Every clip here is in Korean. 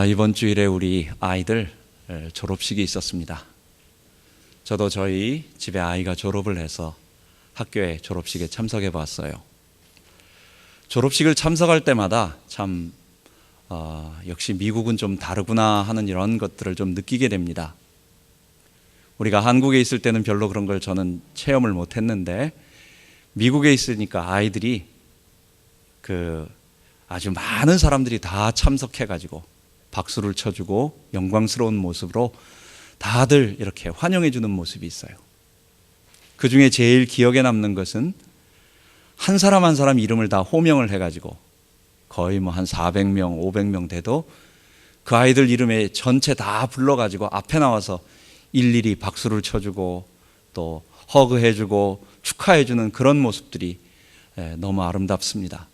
이번 주일에 우리 아이들 졸업식이 있었습니다. 저도 저희 집에 아이가 졸업을 해서 학교에 졸업식에 참석해 봤어요. 졸업식을 참석할 때마다 참 역시 미국은 좀 다르구나 하는 이런 것들을 좀 느끼게 됩니다. 우리가 한국에 있을 때는 별로 그런 걸 저는 체험을 못 했는데 미국에 있으니까 아이들이 아주 많은 사람들이 다 참석해 가지고 박수를 쳐주고 영광스러운 모습으로 다들 이렇게 환영해 주는 모습이 있어요. 그 중에 제일 기억에 남는 것은 한 사람 한 사람 이름을 다 호명을 해가지고 거의 한 400명, 500명 돼도 그 아이들 이름에 전체 다 불러가지고 앞에 나와서 일일이 박수를 쳐주고 또 허그해주고 축하해주는 그런 모습들이 너무 아름답습니다.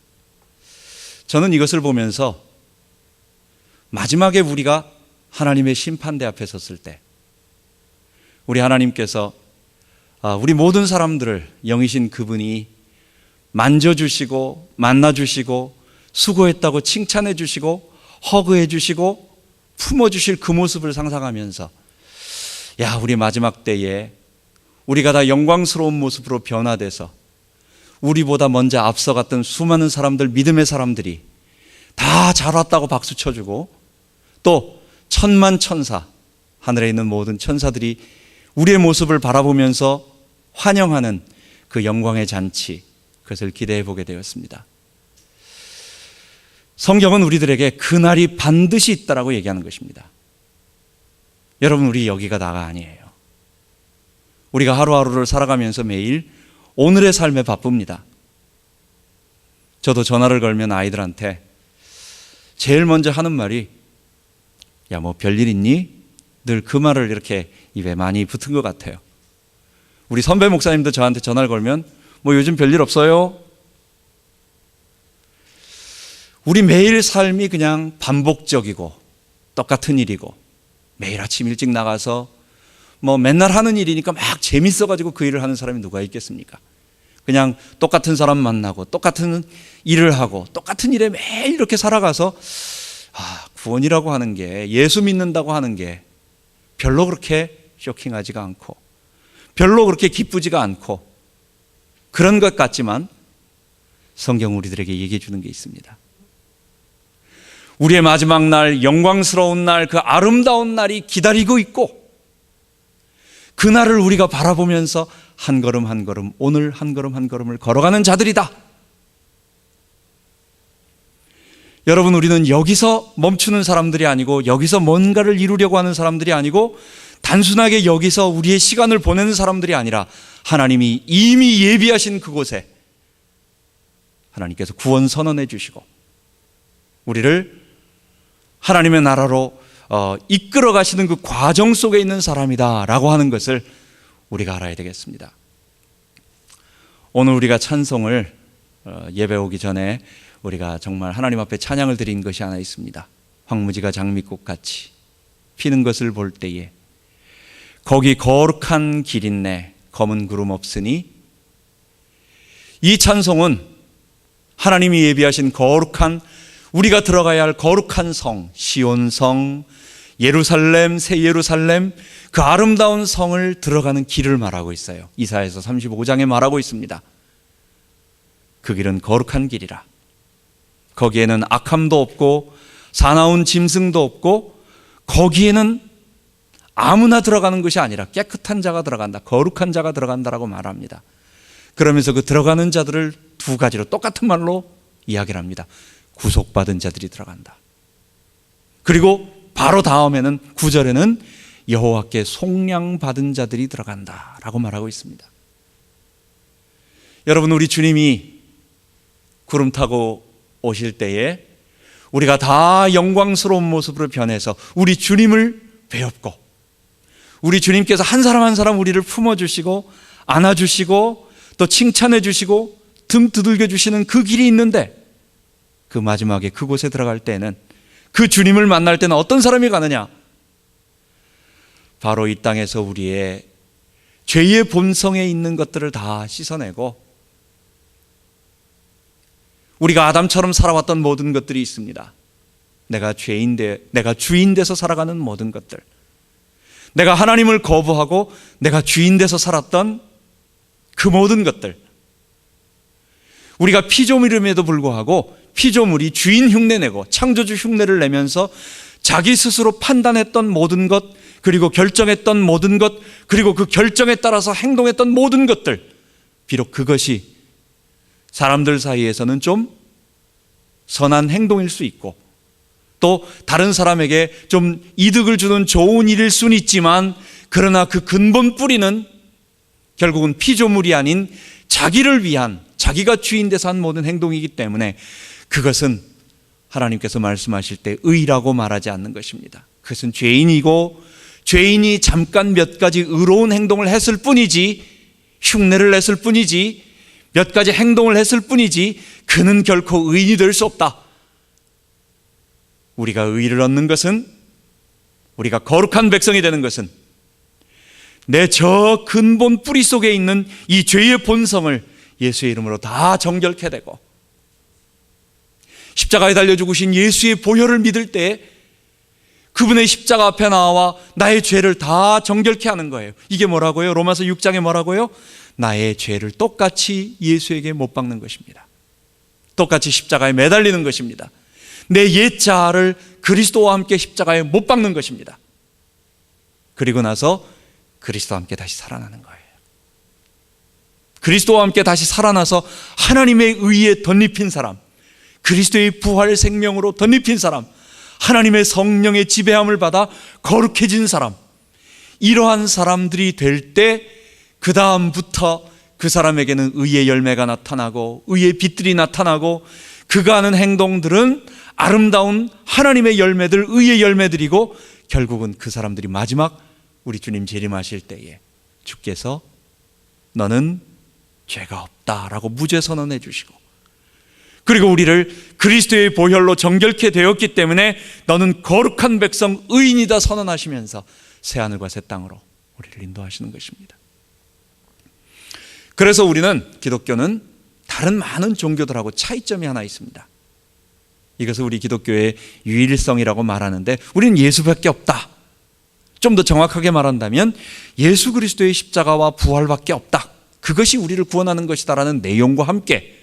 저는 이것을 보면서 마지막에 우리가 하나님의 심판대 앞에 섰을 때 우리 하나님께서 우리 모든 사람들을 영이신 그분이 만져주시고 만나주시고 수고했다고 칭찬해 주시고 허그해 주시고 품어주실 그 모습을 상상하면서 우리 마지막 때에 우리가 다 영광스러운 모습으로 변화돼서 우리보다 먼저 앞서갔던 수많은 사람들, 믿음의 사람들이 다 잘 왔다고 박수 쳐주고 또 천만천사, 하늘에 있는 모든 천사들이 우리의 모습을 바라보면서 환영하는 그 영광의 잔치, 그것을 기대해 보게 되었습니다. 성경은 우리들에게 그날이 반드시 있다라고 얘기하는 것입니다. 여러분, 우리 여기가 나가 아니에요. 우리가 하루하루를 살아가면서 매일 오늘의 삶에 바쁩니다. 저도 전화를 걸면 아이들한테 제일 먼저 하는 말이 뭐 별일 있니? 늘 그 말을 이렇게 입에 많이 붙은 것 같아요. 우리 선배 목사님도 저한테 전화를 걸면 요즘 별일 없어요? 우리 매일 삶이 그냥 반복적이고 똑같은 일이고 매일 아침 일찍 나가서 맨날 하는 일이니까 막 재밌어가지고 그 일을 하는 사람이 누가 있겠습니까? 그냥 똑같은 사람 만나고 똑같은 일을 하고 똑같은 일에 매일 이렇게 살아가서 구원이라고 하는 게, 예수 믿는다고 하는 게 별로 그렇게 쇼킹하지가 않고 별로 그렇게 기쁘지가 않고 그런 것 같지만 성경 우리들에게 얘기해 주는 게 있습니다. 우리의 마지막 날, 영광스러운 날, 그 아름다운 날이 기다리고 있고 그 날을 우리가 바라보면서 한 걸음 한 걸음, 오늘 한 걸음 한 걸음을 걸어가는 자들이다. 여러분, 우리는 여기서 멈추는 사람들이 아니고 여기서 뭔가를 이루려고 하는 사람들이 아니고 단순하게 여기서 우리의 시간을 보내는 사람들이 아니라 하나님이 이미 예비하신 그곳에 하나님께서 구원 선언해 주시고 우리를 하나님의 나라로 이끌어 가시는 그 과정 속에 있는 사람이다라고 하는 것을 우리가 알아야 되겠습니다. 오늘 우리가 찬송을 예배 오기 전에 우리가 정말 하나님 앞에 찬양을 드린 것이 하나 있습니다. 황무지가 장미꽃같이 피는 것을 볼 때에 거기 거룩한 길 있네 검은 구름 없으니. 이 찬송은 하나님이 예비하신 거룩한, 우리가 들어가야 할 거룩한 성, 시온성, 예루살렘, 새 예루살렘, 그 아름다운 성을 들어가는 길을 말하고 있어요. 이사야서 35장에 말하고 있습니다. 그 길은 거룩한 길이라. 거기에는 악함도 없고 사나운 짐승도 없고 거기에는 아무나 들어가는 것이 아니라 깨끗한 자가 들어간다, 거룩한 자가 들어간다라고 말합니다. 그러면서 그 들어가는 자들을 두 가지로 똑같은 말로 이야기를 합니다. 구속받은 자들이 들어간다. 그리고 바로 다음에는 9절에는 여호와께 속량받은 자들이 들어간다라고 말하고 있습니다. 여러분, 우리 주님이 구름 타고 오실 때에 우리가 다 영광스러운 모습으로 변해서 우리 주님을 배웁고 우리 주님께서 한 사람 한 사람 우리를 품어주시고 안아주시고 또 칭찬해 주시고 등 두들겨 주시는 그 길이 있는데 그 마지막에 그곳에 들어갈 때는 그 주님을 만날 때는 어떤 사람이 가느냐? 바로 이 땅에서 우리의 죄의 본성에 있는 것들을 다 씻어내고 우리가 아담처럼 살아왔던 모든 것들이 있습니다. 내가 주인 돼서 살아가는 모든 것들, 내가 하나님을 거부하고 내가 주인 돼서 살았던 그 모든 것들, 우리가 피조물임에도 불구하고 피조물이 주인 흉내내고 창조주 흉내를 내면서 자기 스스로 판단했던 모든 것, 그리고 결정했던 모든 것, 그리고 그 결정에 따라서 행동했던 모든 것들, 비록 그것이 사람들 사이에서는 좀 선한 행동일 수 있고 또 다른 사람에게 좀 이득을 주는 좋은 일일 수는 있지만, 그러나 그 근본 뿌리는 결국은 피조물이 아닌 자기를 위한, 자기가 주인 돼서 한 모든 행동이기 때문에 그것은 하나님께서 말씀하실 때 의라고 말하지 않는 것입니다. 그것은 죄인이고, 죄인이 잠깐 몇 가지 의로운 행동을 했을 뿐이지, 흉내를 냈을 뿐이지, 몇 가지 행동을 했을 뿐이지 그는 결코 의인이 될 수 없다. 우리가 의를 얻는 것은, 우리가 거룩한 백성이 되는 것은 내 저 근본 뿌리 속에 있는 이 죄의 본성을 예수의 이름으로 다 정결케 되고, 십자가에 달려 죽으신 예수의 보혈을 믿을 때 그분의 십자가 앞에 나와 나의 죄를 다 정결케 하는 거예요. 이게 뭐라고요? 로마서 6장에 뭐라고요? 나의 죄를 똑같이 예수에게 못 박는 것입니다. 똑같이 십자가에 매달리는 것입니다. 내 옛자아를 그리스도와 함께 십자가에 못 박는 것입니다. 그리고 나서 그리스도와 함께 다시 살아나는 거예요. 그리스도와 함께 다시 살아나서 하나님의 의에 덧입힌 사람, 그리스도의 부활 생명으로 덧입힌 사람, 하나님의 성령의 지배함을 받아 거룩해진 사람, 이러한 사람들이 될 때 그 다음부터 그 사람에게는 의의 열매가 나타나고 의의 빛들이 나타나고, 그가 하는 행동들은 아름다운 하나님의 열매들, 의의 열매들이고, 결국은 그 사람들이 마지막 우리 주님 재림하실 때에 주께서 너는 죄가 없다라고 무죄 선언해 주시고, 그리고 우리를 그리스도의 보혈로 정결케 되었기 때문에 너는 거룩한 백성, 의인이다 선언하시면서 새하늘과 새 땅으로 우리를 인도하시는 것입니다. 그래서 우리는, 기독교는 다른 많은 종교들하고 차이점이 하나 있습니다. 이것을 우리 기독교의 유일성이라고 말하는데, 우리는 예수밖에 없다. 좀 더 정확하게 말한다면 예수 그리스도의 십자가와 부활밖에 없다. 그것이 우리를 구원하는 것이다라는 내용과 함께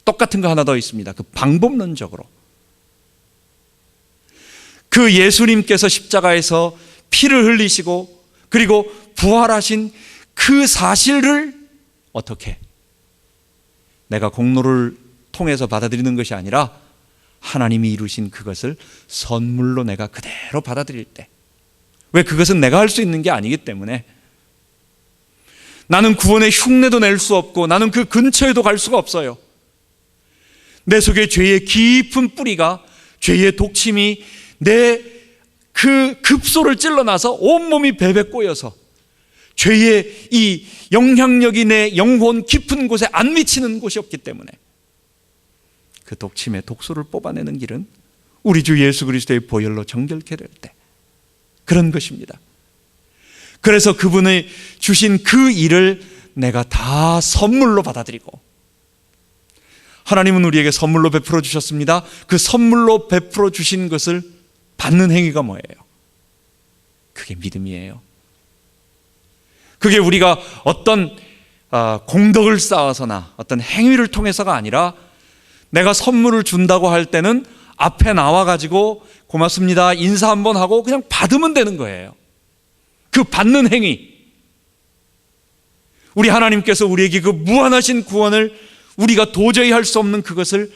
똑같은 거 하나 더 있습니다. 그 방법론적으로 그 예수님께서 십자가에서 피를 흘리시고 그리고 부활하신 그 사실을 어떻게 내가 공로를 통해서 받아들이는 것이 아니라 하나님이 이루신 그것을 선물로 내가 그대로 받아들일 때, 왜 그것은 내가 할 수 있는 게 아니기 때문에, 나는 구원의 흉내도 낼 수 없고 나는 그 근처에도 갈 수가 없어요. 내 속에 죄의 깊은 뿌리가, 죄의 독침이 내 그 급소를 찔러나서 온몸이 베베 꼬여서 죄의 이 영향력이 내 영혼 깊은 곳에 안 미치는 곳이 없기 때문에, 그 독침의 독소를 뽑아내는 길은 우리 주 예수 그리스도의 보혈로 정결케 될 때, 그런 것입니다. 그래서 그분의 주신 그 일을 내가 다 선물로 받아들이고, 하나님은 우리에게 선물로 베풀어 주셨습니다. 그 선물로 베풀어 주신 것을 받는 행위가 뭐예요? 그게 믿음이에요. 그게 우리가 어떤 공덕을 쌓아서나 어떤 행위를 통해서가 아니라, 내가 선물을 준다고 할 때는 앞에 나와가지고 고맙습니다 인사 한번 하고 그냥 받으면 되는 거예요. 그 받는 행위, 우리 하나님께서 우리에게 그 무한하신 구원을 우리가 도저히 할 수 없는 그것을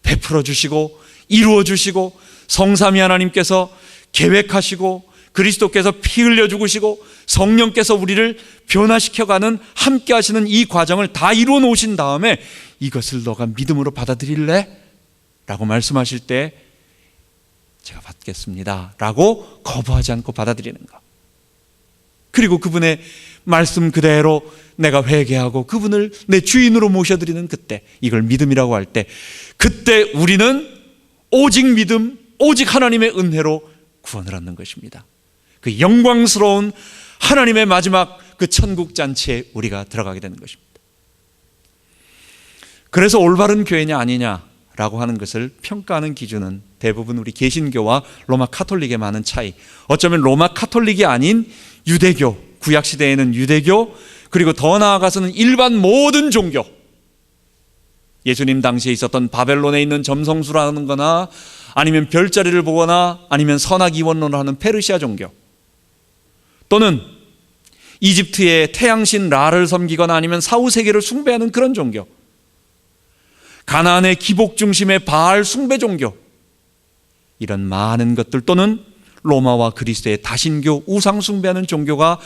베풀어 주시고 이루어 주시고, 성삼위 하나님께서 계획하시고 그리스도께서 피 흘려 죽으시고 성령께서 우리를 변화시켜가는, 함께 하시는 이 과정을 다 이루어 놓으신 다음에 이것을 너가 믿음으로 받아들일래? 라고 말씀하실 때 제가 받겠습니다 라고 거부하지 않고 받아들이는 것, 그리고 그분의 말씀 그대로 내가 회개하고 그분을 내 주인으로 모셔드리는 그때, 이걸 믿음이라고 할 때, 그때 우리는 오직 믿음, 오직 하나님의 은혜로 구원을 얻는 것입니다. 그 영광스러운 하나님의 마지막 그 천국 잔치에 우리가 들어가게 되는 것입니다. 그래서 올바른 교회냐 아니냐라고 하는 것을 평가하는 기준은 대부분 우리 개신교와 로마 카톨릭의 많은 차이, 어쩌면 로마 카톨릭이 아닌 유대교, 구약시대에는 유대교, 그리고 더 나아가서는 일반 모든 종교, 예수님 당시에 있었던 바벨론에 있는 점성술하는 거나 아니면 별자리를 보거나 아니면 선악이원론을 하는 페르시아 종교, 또는 이집트의 태양신 라를 섬기거나 아니면 사후세계를 숭배하는 그런 종교, 가나안의 기복 중심의 바알 숭배 종교, 이런 많은 것들, 또는 로마와 그리스의 다신교 우상 숭배하는 종교가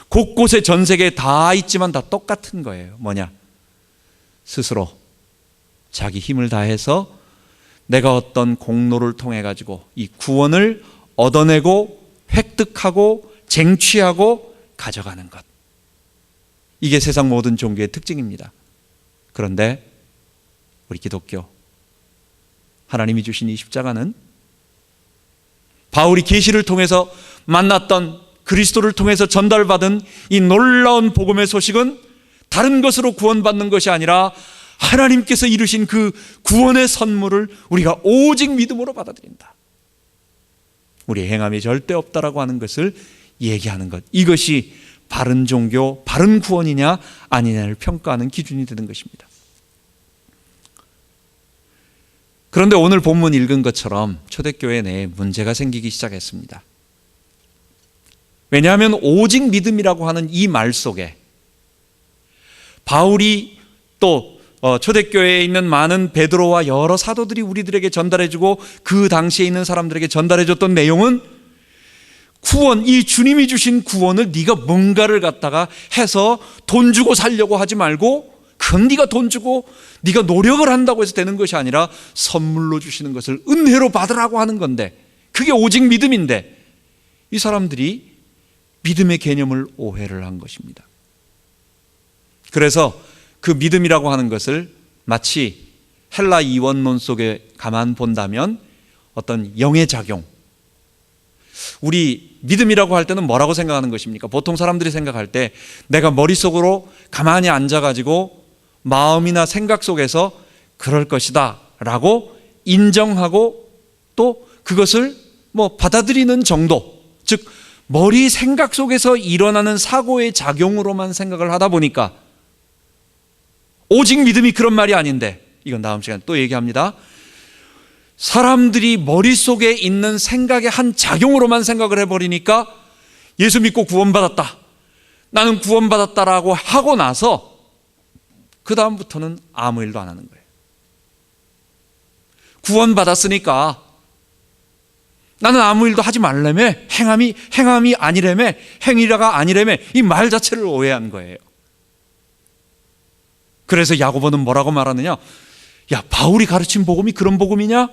곳곳에 전 세계에 다 있지만 다 똑같은 거예요. 뭐냐? 스스로 자기 힘을 다해서 내가 어떤 공로를 통해 가지고 이 구원을 얻어내고 획득하고 쟁취하고 가져가는 것, 이게 세상 모든 종교의 특징입니다. 그런데 우리 기독교, 하나님이 주신 이 십자가는 바울이 계시를 통해서 만났던, 그리스도를 통해서 전달받은 이 놀라운 복음의 소식은 다른 것으로 구원받는 것이 아니라 하나님께서 이루신 그 구원의 선물을 우리가 오직 믿음으로 받아들인다, 우리의 행함이 절대 없다라고 하는 것을 얘기하는 것, 이것이 바른 종교, 바른 구원이냐 아니냐를 평가하는 기준이 되는 것입니다. 그런데 오늘 본문 읽은 것처럼 초대교회 내에 문제가 생기기 시작했습니다. 왜냐하면 오직 믿음이라고 하는 이 말 속에 바울이 또 초대교회에 있는 많은 베드로와 여러 사도들이 우리들에게 전달해주고 그 당시에 있는 사람들에게 전달해줬던 내용은 구원, 이 주님이 주신 구원을 네가 뭔가를 갖다가 해서 돈 주고 살려고 하지 말고, 그건 네가 돈 주고 네가 노력을 한다고 해서 되는 것이 아니라 선물로 주시는 것을 은혜로 받으라고 하는 건데, 그게 오직 믿음인데 이 사람들이 믿음의 개념을 오해를 한 것입니다. 그래서 그 믿음이라고 하는 것을 마치 헬라 이원론 속에 가만 본다면 어떤 영의 작용, 우리 믿음이라고 할 때는 뭐라고 생각하는 것입니까? 보통 사람들이 생각할 때 내가 머릿속으로 가만히 앉아가지고 마음이나 생각 속에서 그럴 것이다 라고 인정하고 또 그것을 받아들이는 정도, 즉 머리 생각 속에서 일어나는 사고의 작용으로만 생각을 하다 보니까, 오직 믿음이 그런 말이 아닌데, 이건 다음 시간에 또 얘기합니다. 사람들이 머릿속에 있는 생각의 한 작용으로만 생각을 해버리니까 예수 믿고 구원받았다, 나는 구원받았다라고 하고 나서 그 다음부터는 아무 일도 안 하는 거예요. 구원받았으니까 나는 아무 일도 하지 말라며, 행함이 아니라며, 행위라가 아니라며, 이 말 자체를 오해한 거예요. 그래서 야고보는 뭐라고 말하느냐? 야, 바울이 가르친 복음이 그런 복음이냐?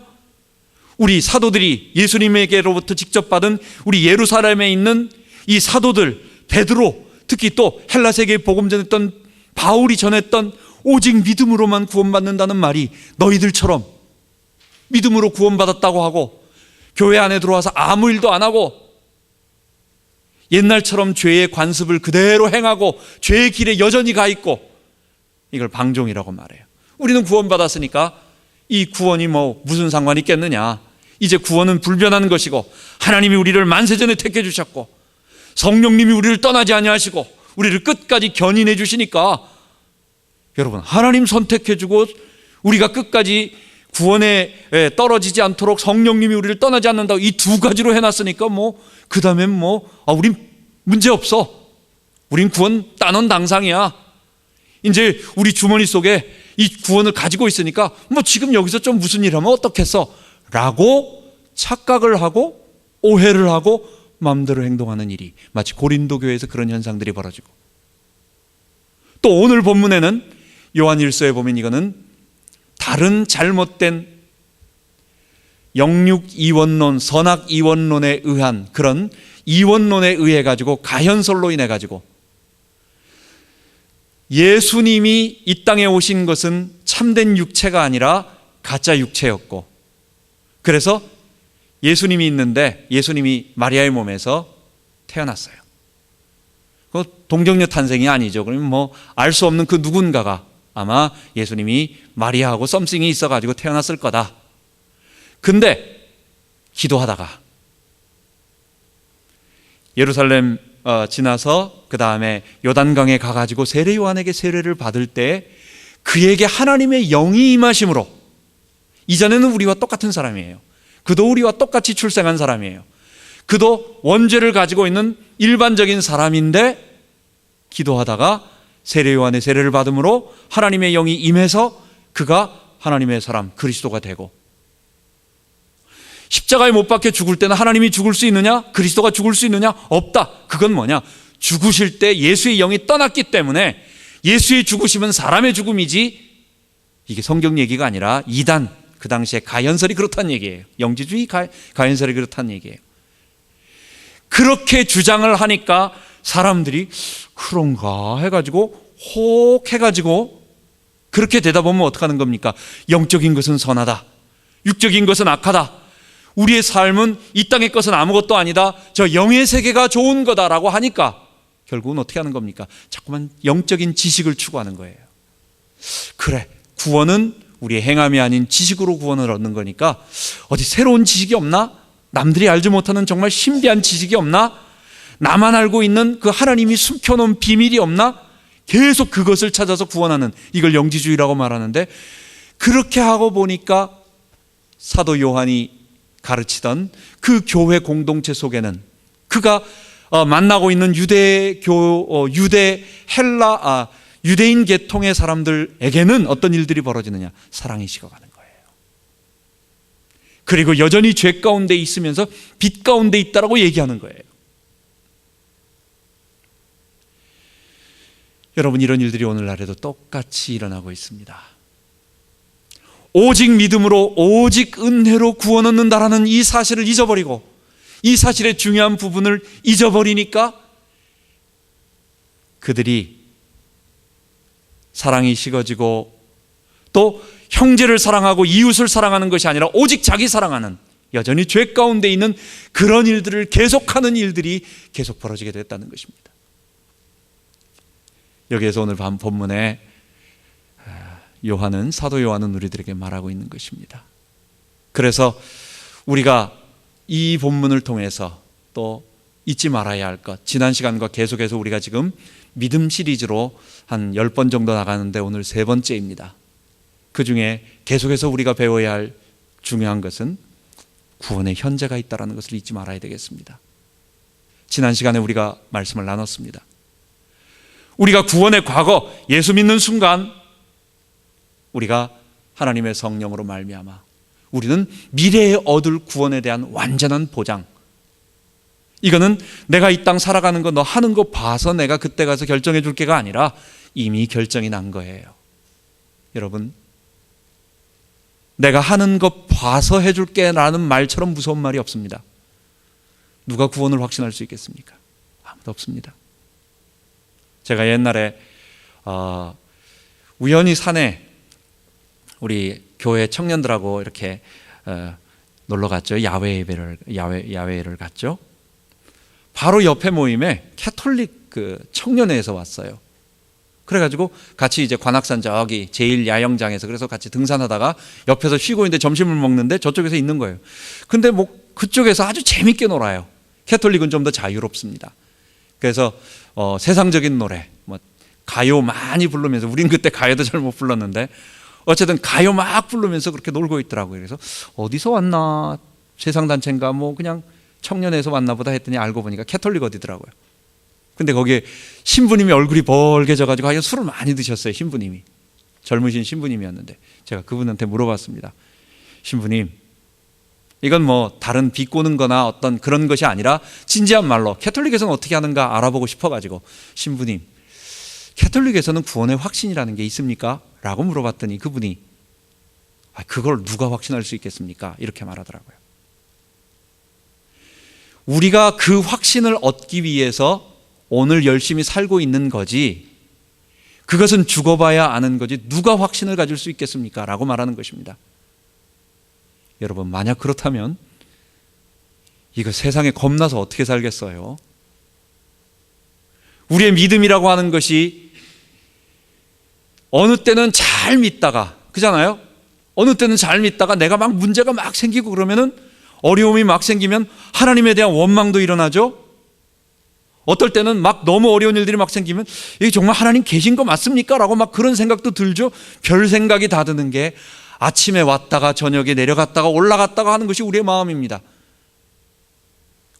우리 사도들이 예수님에게로부터 직접 받은 우리 예루살렘에 있는 이 사도들, 베드로, 특히 또 헬라 세계에 복음 전했던 바울이 전했던 오직 믿음으로만 구원받는다는 말이 너희들처럼 믿음으로 구원받았다고 하고 교회 안에 들어와서 아무 일도 안 하고 옛날처럼 죄의 관습을 그대로 행하고 죄의 길에 여전히 가 있고, 이걸 방종이라고 말해요. 우리는 구원받았으니까 이 구원이 무슨 상관이 있겠느냐, 이제 구원은 불변한 것이고 하나님이 우리를 만세전에 택해 주셨고 성령님이 우리를 떠나지 아니하시고 우리를 끝까지 견인해 주시니까, 여러분, 하나님 선택해 주고 우리가 끝까지 구원에 떨어지지 않도록 성령님이 우리를 떠나지 않는다고 이 두 가지로 해놨으니까 그 다음엔 우린 문제 없어, 우린 구원 따놓은 당상이야, 이제 우리 주머니 속에 이 구원을 가지고 있으니까 지금 여기서 좀 무슨 일 하면 어떻겠어 라고 착각을 하고 오해를 하고 마음대로 행동하는 일이 마치 고린도 교회에서 그런 현상들이 벌어지고, 또 오늘 본문에는 요한일서에 보면 이거는 다른 잘못된 영육 이원론, 선악 이원론에 의한 그런 이원론에 의해 가지고 가현설로 인해 가지고 예수님이 이 땅에 오신 것은 참된 육체가 아니라 가짜 육체였고, 그래서 예수님이 있는데 예수님이 마리아의 몸에서 태어났어요. 그 동정녀 탄생이 아니죠. 그러면 알 수 없는 그 누군가가 아마 예수님이 마리아하고 썸씽이 있어가지고 태어났을 거다. 근데 기도하다가 예루살렘 지나서 그 다음에 요단강에 가가지고 세례 요한에게 세례를 받을 때 그에게 하나님의 영이 임하심으로, 이전에는 우리와 똑같은 사람이에요. 그도 우리와 똑같이 출생한 사람이에요. 그도 원죄를 가지고 있는 일반적인 사람인데 기도하다가 세례 요한의 세례를 받음으로 하나님의 영이 임해서 그가 하나님의 사람 그리스도가 되고, 십자가에 못 박혀 죽을 때는 하나님이 죽을 수 있느냐? 그리스도가 죽을 수 있느냐? 없다. 그건 뭐냐? 죽으실 때 예수의 영이 떠났기 때문에 예수의 죽으심은 사람의 죽음이지, 이게 성경 얘기가 아니라 이단, 그 당시에 가연설이 그렇다는 얘기예요. 영지주의 가연설이 그렇다는 얘기예요. 그렇게 주장을 하니까 사람들이 그런가 해가지고 혹 해가지고 그렇게 되다 보면 어떻게 하는 겁니까? 영적인 것은 선하다, 육적인 것은 악하다, 우리의 삶은 이 땅의 것은 아무것도 아니다, 저 영의 세계가 좋은 거다라고 하니까 결국은 어떻게 하는 겁니까? 자꾸만 영적인 지식을 추구하는 거예요. 그래, 구원은 우리의 행함이 아닌 지식으로 구원을 얻는 거니까 어디 새로운 지식이 없나? 남들이 알지 못하는 정말 신비한 지식이 없나? 나만 알고 있는 그 하나님이 숨겨놓은 비밀이 없나? 계속 그것을 찾아서 구원하는, 이걸 영지주의라고 말하는데, 그렇게 하고 보니까 사도 요한이 가르치던 그 교회 공동체 속에는 그가 만나고 있는 유대인 계통의 사람들에게는 어떤 일들이 벌어지느냐? 사랑이 식어가는 거예요. 그리고 여전히 죄 가운데 있으면서 빛 가운데 있다라고 얘기하는 거예요. 여러분, 이런 일들이 오늘날에도 똑같이 일어나고 있습니다. 오직 믿음으로, 오직 은혜로 구원 얻는다라는 이 사실을 잊어버리고, 이 사실의 중요한 부분을 잊어버리니까 그들이 사랑이 식어지고, 또 형제를 사랑하고 이웃을 사랑하는 것이 아니라 오직 자기 사랑하는, 여전히 죄 가운데 있는 그런 일들을 계속하는 일들이 계속 벌어지게 됐다는 것입니다. 여기에서 오늘 본문에 사도 요한은 우리들에게 말하고 있는 것입니다. 그래서 우리가 이 본문을 통해서 또 잊지 말아야 할 것, 지난 시간과 계속해서 우리가 지금 믿음 시리즈로 한 10번 정도 나가는데 오늘 3번째입니다. 그 중에 계속해서 우리가 배워야 할 중요한 것은 구원의 현재가 있다는 것을 잊지 말아야 되겠습니다. 지난 시간에 우리가 말씀을 나눴습니다. 우리가 구원의 과거, 예수 믿는 순간 우리가 하나님의 성령으로 말미암아 우리는 미래에 얻을 구원에 대한 완전한 보장, 이거는 내가 이 땅 살아가는 거 너 하는 거 봐서 내가 그때 가서 결정해 줄 게가 아니라 이미 결정이 난 거예요. 여러분, 내가 하는 거 봐서 해줄게 라는 말처럼 무서운 말이 없습니다. 누가 구원을 확신할 수 있겠습니까? 아무도 없습니다. 제가 옛날에 우연히 산에 우리 교회 청년들하고 이렇게 놀러 갔죠. 야외를 갔죠. 바로 옆에 모임에 캐톨릭 그 청년회에서 왔어요. 그래가지고 같이 이제 관악산 저기 제1야영장에서 그래서 같이 등산하다가 옆에서 쉬고 있는데 점심을 먹는데 저쪽에서 있는 거예요. 근데 뭐 그쪽에서 아주 재밌게 놀아요. 캐톨릭은 좀 더 자유롭습니다. 그래서 세상적인 노래, 뭐 가요 많이 부르면서, 우린 그때 가요도 잘 못 불렀는데 어쨌든 가요 막 부르면서 그렇게 놀고 있더라고요. 그래서 어디서 왔나, 세상단체인가 뭐 그냥 청년회에서 왔나 보다 했더니 알고 보니까 캐톨릭 어디더라고요. 근데 거기에 신부님이 얼굴이 벌개져가지고 하여간 술을 많이 드셨어요. 신부님이, 젊으신 신부님이었는데 제가 그분한테 물어봤습니다. 신부님, 이건 뭐 다른 비꼬는 거나 어떤 그런 것이 아니라 진지한 말로 캐톨릭에서는 어떻게 하는가 알아보고 싶어가지고, 신부님, 캐톨릭에서는 구원의 확신이라는 게 있습니까? 라고 물어봤더니 그분이 그걸 누가 확신할 수 있겠습니까? 이렇게 말하더라고요. 우리가 그 확신을 얻기 위해서 오늘 열심히 살고 있는 거지, 그것은 죽어봐야 아는 거지 누가 확신을 가질 수 있겠습니까? 라고 말하는 것입니다. 여러분, 만약 그렇다면 이거 세상에 겁나서 어떻게 살겠어요? 우리의 믿음이라고 하는 것이 어느 때는 잘 믿다가, 그잖아요? 어느 때는 잘 믿다가 내가 막 문제가 막 생기고 그러면은 어려움이 막 생기면 하나님에 대한 원망도 일어나죠. 어떨 때는 막 너무 어려운 일들이 막 생기면 이게 정말 하나님 계신 거 맞습니까? 라고 막 그런 생각도 들죠. 별 생각이 다 드는 게 아침에 왔다가 저녁에 내려갔다가 올라갔다가 하는 것이 우리의 마음입니다.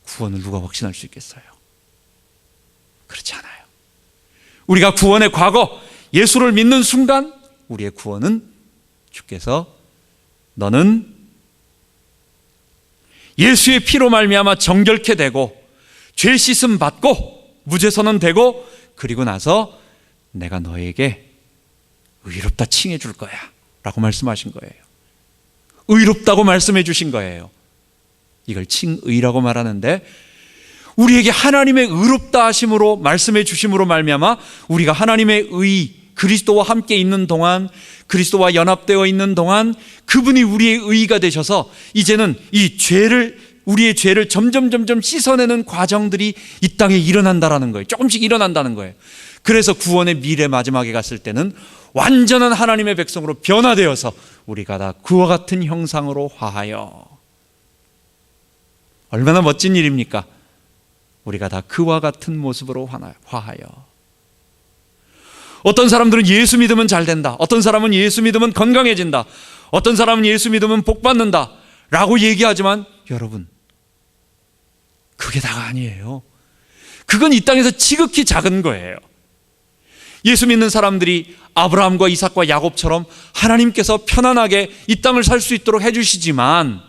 구원을 누가 확신할 수 있겠어요? 그렇지 않아요. 우리가 구원의 과거, 예수를 믿는 순간 우리의 구원은 주께서 너는 예수의 피로 말미암아 정결케 되고 죄 씻음 받고 무죄 선언되고 그리고 나서 내가 너에게 의롭다 칭해 줄 거야 라고 말씀하신 거예요. 의롭다고 말씀해 주신 거예요. 이걸 칭의라고 말하는데 우리에게 하나님의 의롭다 하심으로 말씀해 주심으로 말미암아 우리가 하나님의 의, 그리스도와 함께 있는 동안, 그리스도와 연합되어 있는 동안 그분이 우리의 의가 되셔서 이제는 우리의 죄를 점점 씻어내는 과정들이 이 땅에 일어난다라는 거예요. 조금씩 일어난다는 거예요. 그래서 구원의 미래 마지막에 갔을 때는 완전한 하나님의 백성으로 변화되어서 우리가 다 그와 같은 형상으로 화하여, 얼마나 멋진 일입니까? 우리가 다 그와 같은 모습으로 화하여. 어떤 사람들은 예수 믿으면 잘 된다, 어떤 사람은 예수 믿으면 건강해진다, 어떤 사람은 예수 믿으면 복 받는다 라고 얘기하지만 여러분, 그게 다가 아니에요. 그건 이 땅에서 지극히 작은 거예요. 예수 믿는 사람들이 아브라함과 이삭과 야곱처럼 하나님께서 편안하게 이 땅을 살 수 있도록 해주시지만,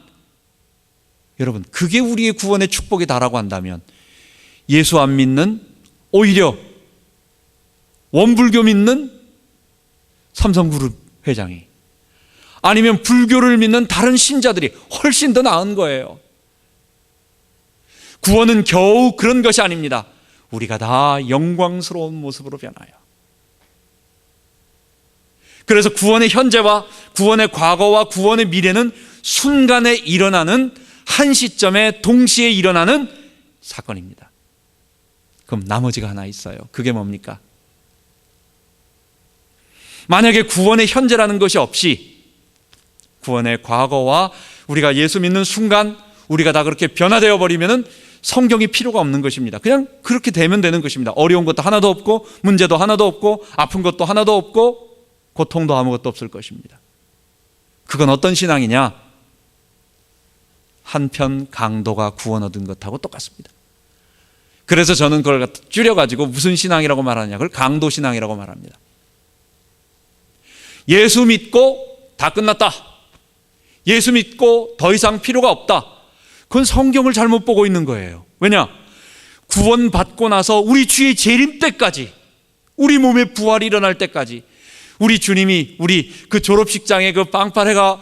여러분, 그게 우리의 구원의 축복이다라고 한다면 예수 안 믿는, 오히려 원불교 믿는 삼성그룹 회장이, 아니면 불교를 믿는 다른 신자들이 훨씬 더 나은 거예요. 구원은 겨우 그런 것이 아닙니다. 우리가 다 영광스러운 모습으로 변하여. 그래서 구원의 현재와 구원의 과거와 구원의 미래는 순간에 일어나는, 한 시점에 동시에 일어나는 사건입니다. 그럼 나머지가 하나 있어요. 그게 뭡니까? 만약에 구원의 현재라는 것이 없이 구원의 과거와 우리가 예수 믿는 순간 우리가 다 그렇게 변화되어 버리면은 성경이 필요가 없는 것입니다. 그냥 그렇게 되면 되는 것입니다. 어려운 것도 하나도 없고, 문제도 하나도 없고, 아픈 것도 하나도 없고, 고통도 아무것도 없을 것입니다. 그건 어떤 신앙이냐? 한편 강도가 구원 얻은 것하고 똑같습니다. 그래서 저는 그걸 줄여가지고 무슨 신앙이라고 말하냐? 그걸 강도 신앙이라고 말합니다. 예수 믿고 다 끝났다, 예수 믿고 더 이상 필요가 없다, 그건 성경을 잘못 보고 있는 거예요. 왜냐? 구원 받고 나서 우리 주의 재림 때까지, 우리 몸에 부활이 일어날 때까지, 우리 주님이 우리 그 졸업식장에 그 빵파레가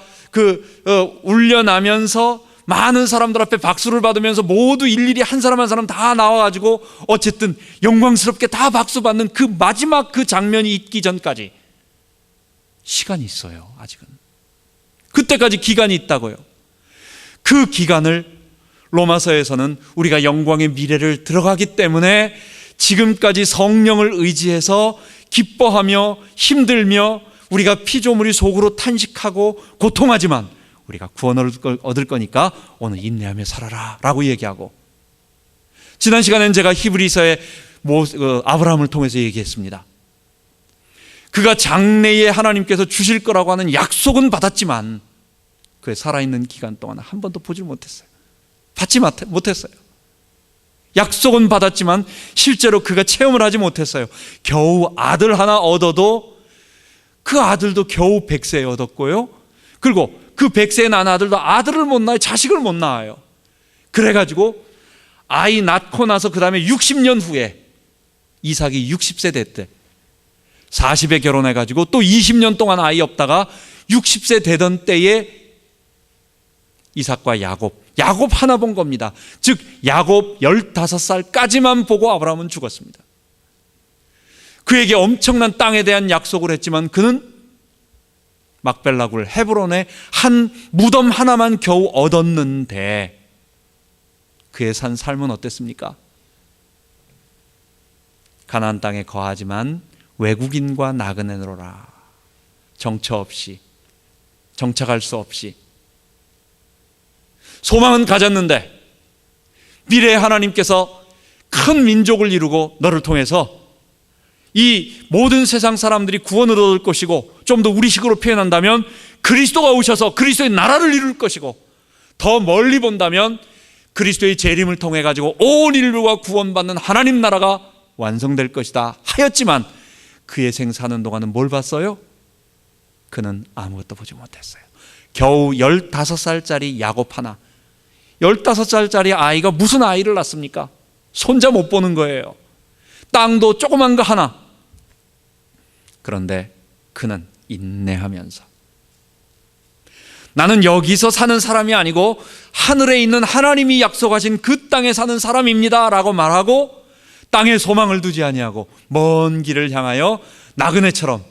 울려나면서 많은 사람들 앞에 박수를 받으면서 모두 일일이 한 사람 한 사람 다 나와가지고 어쨌든 영광스럽게 다 박수 받는 그 마지막 그 장면이 있기 전까지 시간이 있어요. 아직은 그때까지 기간이 있다고요. 그 기간을 로마서에서는 우리가 영광의 미래를 들어가기 때문에 지금까지 성령을 의지해서 기뻐하며 힘들며 우리가 피조물이 속으로 탄식하고 고통하지만 우리가 구원을 얻을 거니까 오늘 인내하며 살아라 라고 얘기하고, 지난 시간에는 제가 히브리서의 아브라함을 통해서 얘기했습니다. 그가 장래에 하나님께서 주실 거라고 하는 약속은 받았지만 그의 살아있는 기간 동안 한 번도 보질 못했어요. 받지 못했어요. 약속은 받았지만 실제로 그가 체험을 하지 못했어요. 겨우 아들 하나 얻어도 그 아들도 겨우 100세에 얻었고요, 그리고 그 100세에 낳은 아들도 아들을 못 낳아요. 자식을 못 낳아요. 그래가지고 아이 낳고 나서 그 다음에 60년 후에 이삭이 60세 됐대. 40에 결혼해가지고 또 20년 동안 아이 없다가 60세 되던 때에 이삭과 야곱 하나 본 겁니다. 즉 야곱 15살까지만 보고 아브라함은 죽었습니다. 그에게 엄청난 땅에 대한 약속을 했지만 그는 막벨라굴 헤브론의 한 무덤 하나만 겨우 얻었는데 그의 산 삶은 어땠습니까? 가나안 땅에 거하지만 외국인과 나그네로라, 정처 없이, 정착할 수 없이 소망은 가졌는데 미래에 하나님께서 큰 민족을 이루고 너를 통해서 이 모든 세상 사람들이 구원을 얻을 것이고, 좀 더 우리식으로 표현한다면 그리스도가 오셔서 그리스도의 나라를 이룰 것이고, 더 멀리 본다면 그리스도의 재림을 통해 가지고 온 인류가 구원받는 하나님 나라가 완성될 것이다 하였지만, 그의 생사는 동안은 뭘 봤어요? 그는 아무것도 보지 못했어요. 겨우 15살짜리 야곱 하나, 15살짜리 아이가 무슨 아이를 낳습니까? 손자 못 보는 거예요. 땅도 조그만 거 하나. 그런데 그는 인내하면서, 나는 여기서 사는 사람이 아니고 하늘에 있는 하나님이 약속하신 그 땅에 사는 사람입니다 라고 말하고, 땅에 소망을 두지 아니하고 먼 길을 향하여 나그네처럼,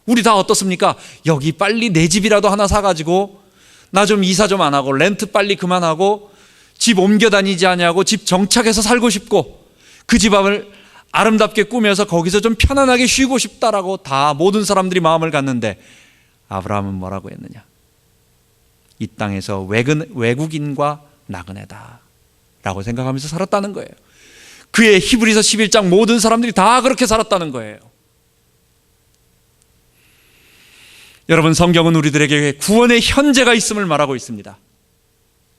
우리 다 어떻습니까? 여기 빨리 내 집이라도 하나 사가지고 나 좀 이사 좀 안 하고 렌트 빨리 그만하고 집 옮겨 다니지 아니하고 집 정착해서 살고 싶고, 그 집을 아름답게 꾸며서 거기서 좀 편안하게 쉬고 싶다라고 다 모든 사람들이 마음을 갖는데, 아브라함은 뭐라고 했느냐? 이 땅에서 외국인과 나그네다 라고 생각하면서 살았다는 거예요. 그의 히브리서 11장 모든 사람들이 다 그렇게 살았다는 거예요. 여러분, 성경은 우리들에게 구원의 현재가 있음을 말하고 있습니다.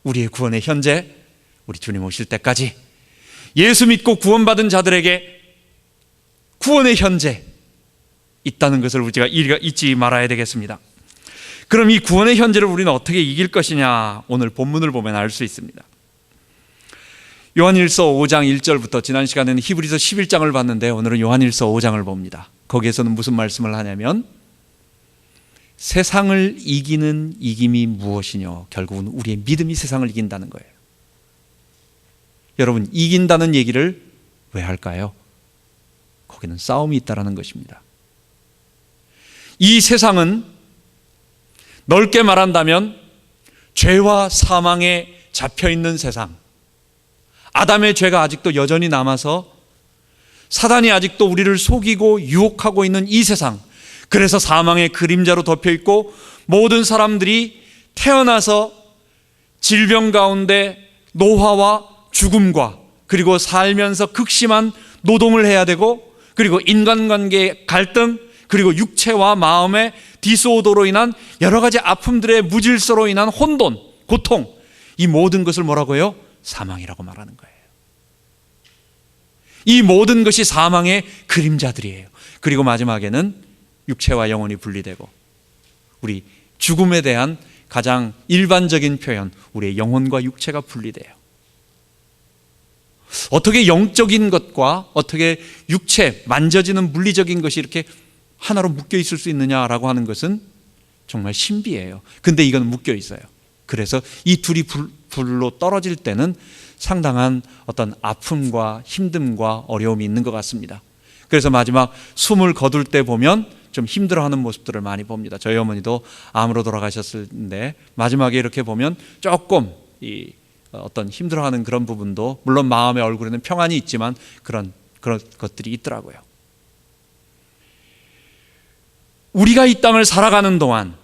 우리의 구원의 현재, 우리 주님 오실 때까지 예수 믿고 구원받은 자들에게 구원의 현재 있다는 것을 우리가 잊지 말아야 되겠습니다. 그럼 이 구원의 현재를 우리는 어떻게 이길 것이냐, 오늘 본문을 보면 알 수 있습니다. 요한일서 5장 1절부터, 지난 시간에는 히브리서 11장을 봤는데 오늘은 요한일서 5장을 봅니다. 거기에서는 무슨 말씀을 하냐면, 세상을 이기는 이김이 무엇이뇨? 결국은 우리의 믿음이 세상을 이긴다는 거예요. 여러분, 이긴다는 얘기를 왜 할까요? 거기는 싸움이 있다는 것입니다. 이 세상은 넓게 말한다면 죄와 사망에 잡혀있는 세상, 아담의 죄가 아직도 여전히 남아서 사단이 아직도 우리를 속이고 유혹하고 있는 이 세상, 그래서 사망의 그림자로 덮여있고 모든 사람들이 태어나서 질병 가운데 노화와 죽음과, 그리고 살면서 극심한 노동을 해야 되고, 그리고 인간관계의 갈등, 그리고 육체와 마음의 디스오더로 인한 여러 가지 아픔들의 무질서로 인한 혼돈, 고통, 이 모든 것을 뭐라고 해요? 사망이라고 말하는 거예요. 이 모든 것이 사망의 그림자들이에요. 그리고 마지막에는 육체와 영혼이 분리되고, 우리 죽음에 대한 가장 일반적인 표현, 우리의 영혼과 육체가 분리돼요. 어떻게 영적인 것과 어떻게 육체, 만져지는 물리적인 것이 이렇게 하나로 묶여 있을 수 있느냐라고 하는 것은 정말 신비해요. 근데 이건 묶여 있어요. 그래서 이 둘이 불로 떨어질 때는 상당한 어떤 아픔과 힘듦과 어려움이 있는 것 같습니다. 그래서 마지막 숨을 거둘 때 보면 좀 힘들어하는 모습들을 많이 봅니다. 저희 어머니도 암으로 돌아가셨는데 마지막에 이렇게 보면 조금 어떤 힘들어하는 그런 부분도, 물론 마음의 얼굴에는 평안이 있지만 그런 것들이 있더라고요. 우리가 이 땅을 살아가는 동안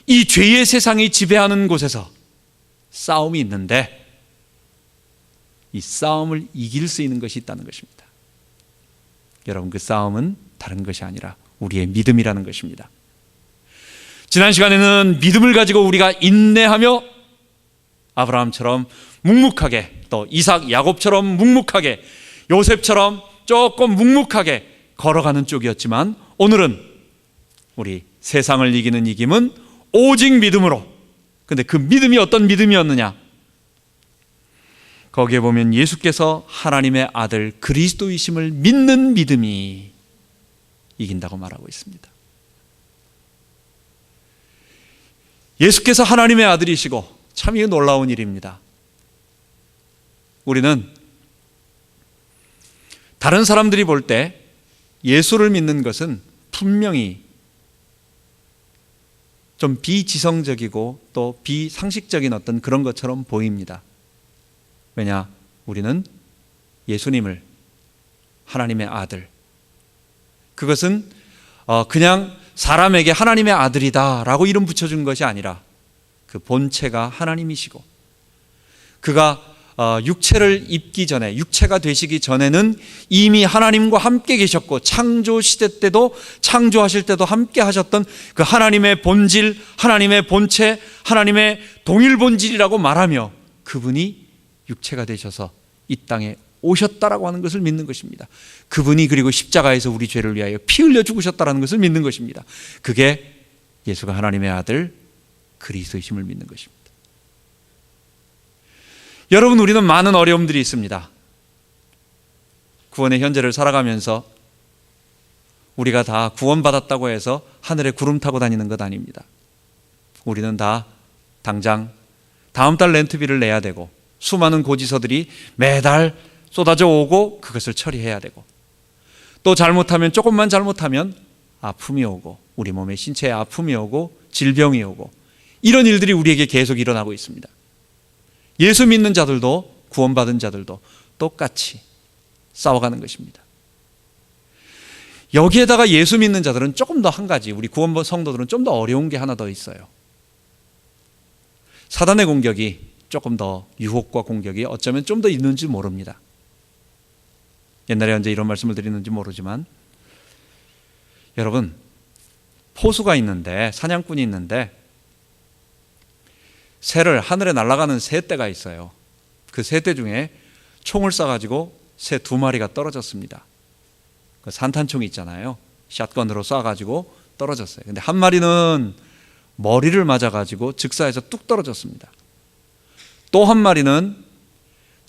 이 죄의 세상이 지배하는 곳에서 싸움이 있는데, 이 싸움을 이길 수 있는 것이 있다는 것입니다. 여러분, 그 싸움은 다른 것이 아니라 우리의 믿음이라는 것입니다. 지난 시간에는 믿음을 가지고 우리가 인내하며 아브라함처럼 묵묵하게, 또 이삭, 야곱처럼 묵묵하게, 요셉처럼 조금 묵묵하게 걸어가는 쪽이었지만, 오늘은 우리 세상을 이기는 이김은 오직 믿음으로. 근데 그 믿음이 어떤 믿음이었느냐? 거기에 보면 예수께서 하나님의 아들 그리스도이심을 믿는 믿음이 이긴다고 말하고 있습니다. 예수께서 하나님의 아들이시고, 참 이거 놀라운 일입니다. 우리는 다른 사람들이 볼 때 예수를 믿는 것은 분명히 좀 비지성적이고 또 비상식적인 어떤 그런 것처럼 보입니다. 왜냐? 우리는 예수님을, 하나님의 아들, 그것은 그냥 사람에게 하나님의 아들이다 라고 이름 붙여준 것이 아니라, 그 본체가 하나님이시고, 그가 육체를 입기 전에, 육체가 되시기 전에는 이미 하나님과 함께 계셨고, 창조 시대 때도, 창조하실 때도 함께 하셨던 그 하나님의 본질, 하나님의 본체, 하나님의 동일 본질이라고 말하며 그분이 육체가 되셔서 이 땅에 오셨다라고 하는 것을 믿는 것입니다. 그분이 그리고 십자가에서 우리 죄를 위하여 피 흘려 죽으셨다라는 것을 믿는 것입니다. 그게 예수가 하나님의 아들 그리스도이심을 믿는 것입니다. 여러분, 우리는 많은 어려움들이 있습니다. 구원의 현재를 살아가면서 우리가 다 구원받았다고 해서 하늘에 구름 타고 다니는 것 아닙니다. 우리는 다 당장 다음 달 렌트비를 내야 되고, 수많은 고지서들이 매달 쏟아져 오고 그것을 처리해야 되고, 또 잘못하면, 조금만 잘못하면 아픔이 오고, 우리 몸의 신체에 아픔이 오고 질병이 오고, 이런 일들이 우리에게 계속 일어나고 있습니다. 예수 믿는 자들도, 구원받은 자들도 똑같이 싸워가는 것입니다. 여기에다가 예수 믿는 자들은 조금 더 한 가지, 우리 구원 성도들은 좀 더 어려운 게 하나 더 있어요. 사단의 공격이 조금 더, 유혹과 공격이 어쩌면 좀 더 있는지 모릅니다. 옛날에 언제 이런 말씀을 드리는지 모르지만, 여러분, 포수가 있는데, 사냥꾼이 있는데 새를, 하늘에 날아가는 새떼가 있어요. 그 새떼 중에 총을 쏴가지고 새 2마리가 떨어졌습니다. 그 산탄총이 있잖아요. 샷건으로 쏴가지고 떨어졌어요. 근데 한 마리는 머리를 맞아가지고 즉사해서 뚝 떨어졌습니다. 또 한 마리는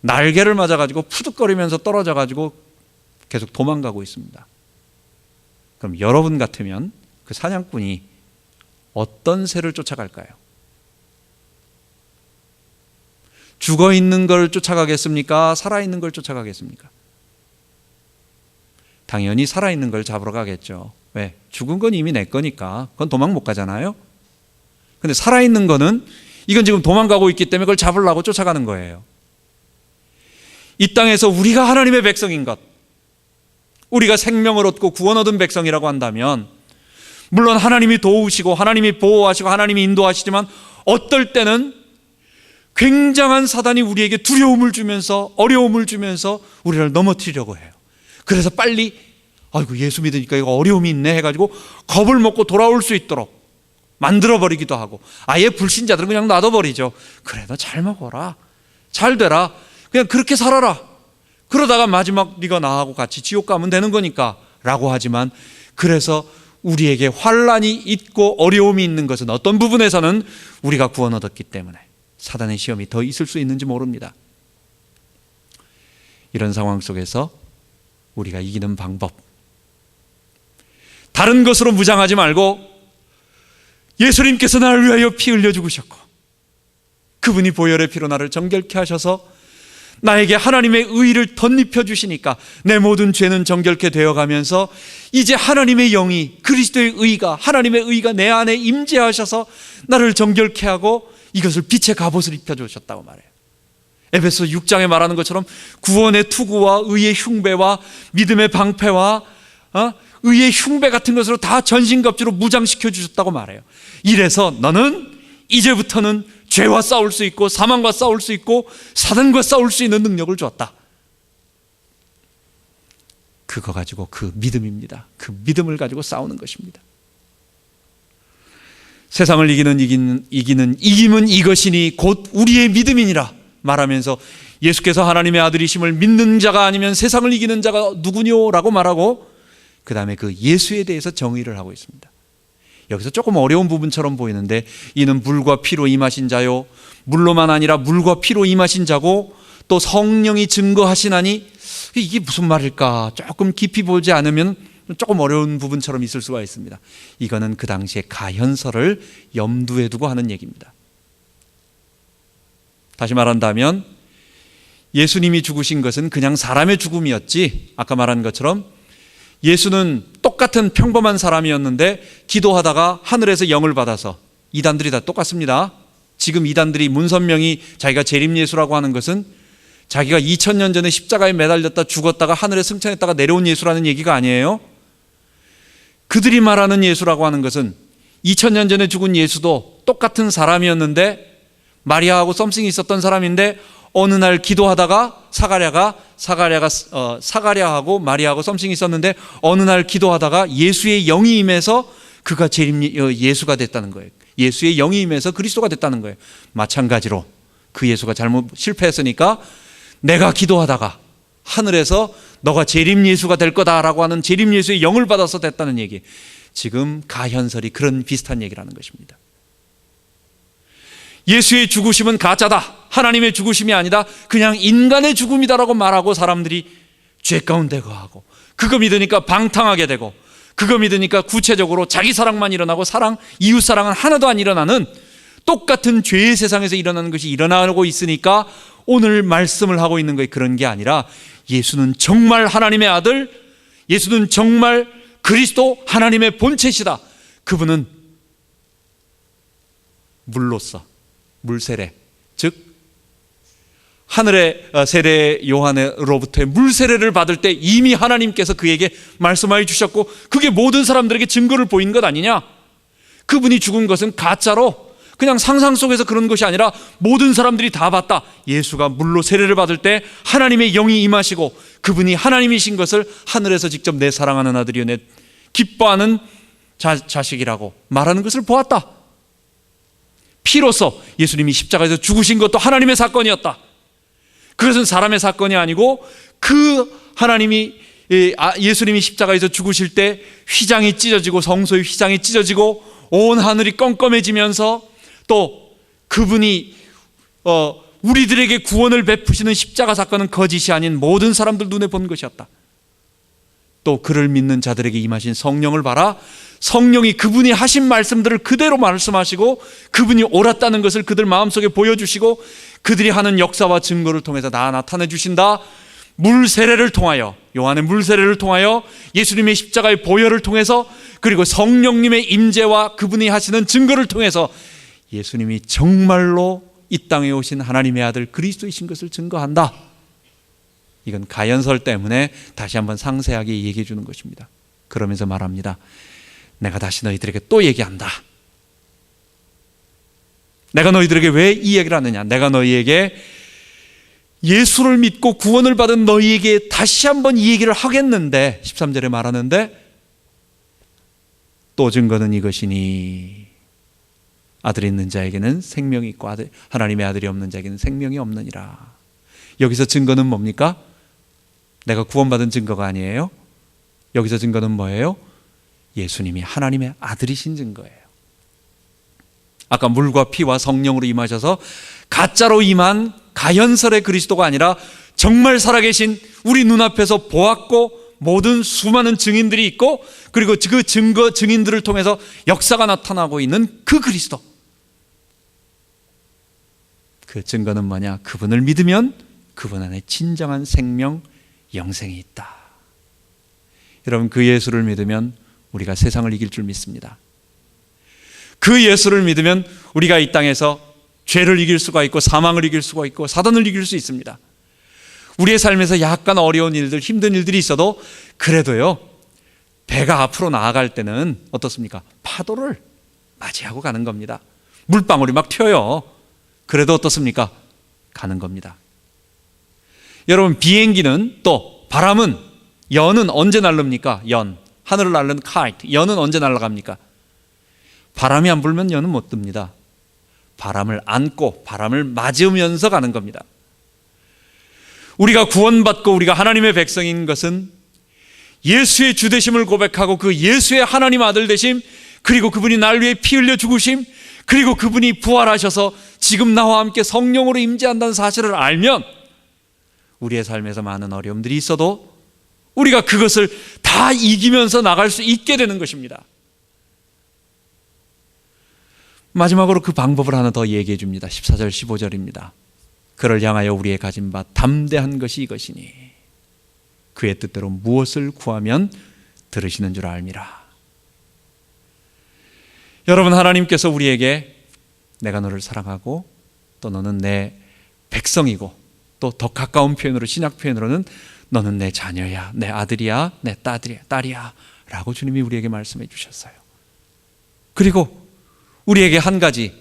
날개를 맞아가지고 푸득거리면서 떨어져가지고 계속 도망가고 있습니다. 그럼 여러분 같으면 그 사냥꾼이 어떤 새를 쫓아갈까요? 죽어 있는 걸 쫓아가겠습니까? 살아있는 걸 쫓아가겠습니까? 당연히 살아있는 걸 잡으러 가겠죠. 왜? 죽은 건 이미 내 거니까 그건 도망 못 가잖아요. 근데 살아있는 거는, 이건 지금 도망가고 있기 때문에 그걸 잡으려고 쫓아가는 거예요. 이 땅에서 우리가 하나님의 백성인 것, 우리가 생명을 얻고 구원 얻은 백성이라고 한다면, 물론 하나님이 도우시고 하나님이 보호하시고 하나님이 인도하시지만, 어떨 때는 굉장한 사단이 우리에게 두려움을 주면서, 어려움을 주면서 우리를 넘어뜨리려고 해요. 그래서 빨리, 아이고 예수 믿으니까 이거 어려움이 있네 해가지고 겁을 먹고 돌아올 수 있도록 만들어버리기도 하고, 아예 불신자들은 그냥 놔둬버리죠. 그래, 너 잘 먹어라, 잘 되라, 그냥 그렇게 살아라, 그러다가 마지막 네가 나하고 같이 지옥 가면 되는 거니까 라고 하지만, 그래서 우리에게 환난이 있고 어려움이 있는 것은 어떤 부분에서는 우리가 구원 얻었기 때문에 사단의 시험이 더 있을 수 있는지 모릅니다. 이런 상황 속에서 우리가 이기는 방법, 다른 것으로 무장하지 말고 예수님께서 나를 위하여 피 흘려 죽으셨고, 그분이 보혈의 피로 나를 정결케 하셔서 나에게 하나님의 의를 덧입혀 주시니까 내 모든 죄는 정결케 되어가면서 이제 하나님의 영이, 그리스도의 의가, 하나님의 의가 내 안에 임재하셔서 나를 정결케 하고 이것을 빛의 갑옷을 입혀주셨다고 말해요. 에베소 6장에 말하는 것처럼 구원의 투구와 의의 흉배와 믿음의 방패와 의의 흉배 같은 것으로 다 전신갑주로 무장시켜 주셨다고 말해요. 이래서 너는 이제부터는 죄와 싸울 수 있고 사망과 싸울 수 있고 사단과 싸울 수 있는 능력을 주었다. 그거 가지고, 그 믿음입니다. 그 믿음을 가지고 싸우는 것입니다. 세상을 이기는 이김은 이것이니 곧 우리의 믿음이니라 말하면서, 예수께서 하나님의 아들이심을 믿는 자가 아니면 세상을 이기는 자가 누구뇨? 라고 말하고, 그 다음에 그 예수에 대해서 정의를 하고 있습니다. 여기서 조금 어려운 부분처럼 보이는데, 이는 물과 피로 임하신 자요, 물로만 아니라 물과 피로 임하신 자고 또 성령이 증거하시나니, 이게 무슨 말일까? 조금 깊이 보지 않으면 조금 어려운 부분처럼 있을 수가 있습니다. 이거는 그 당시에 가현설을 염두에 두고 하는 얘기입니다. 다시 말한다면 예수님이 죽으신 것은 그냥 사람의 죽음이었지, 아까 말한 것처럼 예수는 똑같은 평범한 사람이었는데 기도하다가 하늘에서 영을 받아서, 이단들이 다 똑같습니다. 지금 이단들이, 문선명이 자기가 재림예수라고 하는 것은 자기가 2000년 전에 십자가에 매달렸다 죽었다가 하늘에 승천했다가 내려온 예수라는 얘기가 아니에요. 그들이 말하는 예수라고 하는 것은 2000년 전에 죽은 예수도 똑같은 사람이었는데, 마리아하고 썸씽이 있었던 사람인데, 어느 날 기도하다가 사가랴하고 마리아하고 썸씽이 있었는데, 어느 날 기도하다가 예수의 영이 임해서 그가 예수가 됐다는 거예요. 예수의 영이 임해서 그리스도가 됐다는 거예요. 마찬가지로 그 예수가 잘못 실패했으니까 내가 기도하다가 하늘에서 너가 재림 예수가 될 거다라고 하는 재림 예수의 영을 받아서 됐다는 얘기. 지금 가현설이 그런 비슷한 얘기를 하는 것입니다. 예수의 죽으심은 가짜다, 하나님의 죽으심이 아니다, 그냥 인간의 죽음이다라고 말하고 사람들이 죄 가운데 거하고, 그거 믿으니까 방탕하게 되고, 그거 믿으니까 구체적으로 자기 사랑만 일어나고 이웃 사랑은 하나도 안 일어나는 똑같은 죄의 세상에서 일어나는 것이 일어나고 있으니까 오늘 말씀을 하고 있는 거예요. 그런 게 아니라 예수는 정말 하나님의 아들, 예수는 정말 그리스도, 하나님의 본체시다. 그분은 물로써, 물세례, 즉 하늘의 세례 요한으로부터의 물세례를 받을 때 이미 하나님께서 그에게 말씀하여 주셨고, 그게 모든 사람들에게 증거를 보인 것 아니냐. 그분이 죽은 것은 가짜로 그냥 상상 속에서 그런 것이 아니라 모든 사람들이 다 봤다. 예수가 물로 세례를 받을 때 하나님의 영이 임하시고 그분이 하나님이신 것을 하늘에서 직접 내 사랑하는 아들이요 내 기뻐하는 자식이라고 말하는 것을 보았다. 피로써 예수님이 십자가에서 죽으신 것도 하나님의 사건이었다. 그것은 사람의 사건이 아니고 예수님이 십자가에서 죽으실 때 휘장이 찢어지고, 성소의 휘장이 찢어지고 온 하늘이 껌껌해지면서, 또 그분이 우리들에게 구원을 베푸시는 십자가 사건은 거짓이 아닌 모든 사람들 눈에 본 것이었다. 또 그를 믿는 자들에게 임하신 성령을 봐라. 성령이 그분이 하신 말씀들을 그대로 말씀하시고 그분이 옳았다는 것을 그들 마음속에 보여주시고 그들이 하는 역사와 증거를 통해서 다 나타내 주신다. 물세례를 통하여, 요한의 물세례를 통하여, 예수님의 십자가의 보혈을 통해서, 그리고 성령님의 임재와 그분이 하시는 증거를 통해서 예수님이 정말로 이 땅에 오신 하나님의 아들 그리스도이신 것을 증거한다. 이건 가연설 때문에 다시 한번 상세하게 얘기해 주는 것입니다. 그러면서 말합니다. 내가 다시 너희들에게 또 얘기한다. 내가 너희들에게 왜 이 얘기를 하느냐. 내가 너희에게 예수를 믿고 구원을 받은 너희에게 다시 한번 이 얘기를 하겠는데, 13절에 말하는데, 또 증거는 이것이니 아들이 있는 자에게는 생명이 있고 하나님의 아들이 없는 자에게는 생명이 없느니라. 여기서 증거는 뭡니까? 내가 구원받은 증거가 아니에요. 여기서 증거는 뭐예요? 예수님이 하나님의 아들이신 증거예요. 아까 물과 피와 성령으로 임하셔서 가짜로 임한 가현설의 그리스도가 아니라 정말 살아계신, 우리 눈앞에서 보았고 모든 수많은 증인들이 있고, 그리고 그 증인들을 통해서 역사가 나타나고 있는 그 그리스도. 그 증거는 뭐냐? 그분을 믿으면 그분 안에 진정한 생명, 영생이 있다. 여러분, 그 예수를 믿으면 우리가 세상을 이길 줄 믿습니다. 그 예수를 믿으면 우리가 이 땅에서 죄를 이길 수가 있고 사망을 이길 수가 있고 사단을 이길 수 있습니다. 우리의 삶에서 약간 어려운 일들, 힘든 일들이 있어도 그래도요, 배가 앞으로 나아갈 때는 어떻습니까? 파도를 맞이하고 가는 겁니다. 물방울이 막 튀어요. 그래도 어떻습니까? 가는 겁니다. 여러분, 비행기는, 또 바람은, 연은 언제 날릅니까? 연, 하늘을 날는 카이트, 연은 언제 날아갑니까? 바람이 안 불면 연은 못 뜹니다. 바람을 안고 바람을 맞으면서 가는 겁니다. 우리가 구원받고 우리가 하나님의 백성인 것은 예수의 주되심을 고백하고 그 예수의 하나님 아들 되심, 그리고 그분이 날 위해 피 흘려 죽으심, 그리고 그분이 부활하셔서 지금 나와 함께 성령으로 임재한다는 사실을 알면 우리의 삶에서 많은 어려움들이 있어도 우리가 그것을 다 이기면서 나갈 수 있게 되는 것입니다. 마지막으로 그 방법을 하나 더 얘기해 줍니다. 14절 15절입니다. 그를 향하여 우리의 가진 바 담대한 것이 이것이니 그의 뜻대로 무엇을 구하면 들으시는 줄 알미라. 여러분, 하나님께서 우리에게 내가 너를 사랑하고 또 너는 내 백성이고, 또 더 가까운 표현으로, 신약 표현으로는 너는 내 자녀야, 내 아들이야, 내 딸이야 라고 주님이 우리에게 말씀해 주셨어요. 그리고 우리에게 한 가지,